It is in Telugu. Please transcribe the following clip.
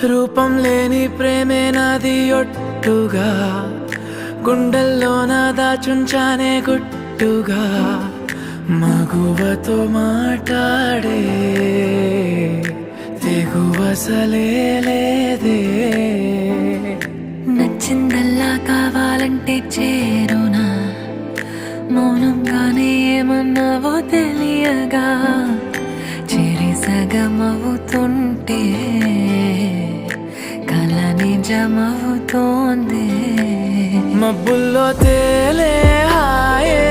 రూపం లేని ప్రేమే నాది ఒట్టుగా, గుండెల్లోన దాచుంచానే గుట్టుగా, మగువతో మాట్లాడే తెగువసలే లేదే. నచ్చిందల్లా కావాలంటే చేరునా, మౌనంగానే ఏమన్నావో తెలియగా, చెరి సగమవుతుంటే కల నిజమవుతోంది. మబ్బుల్లో తేలే హాయే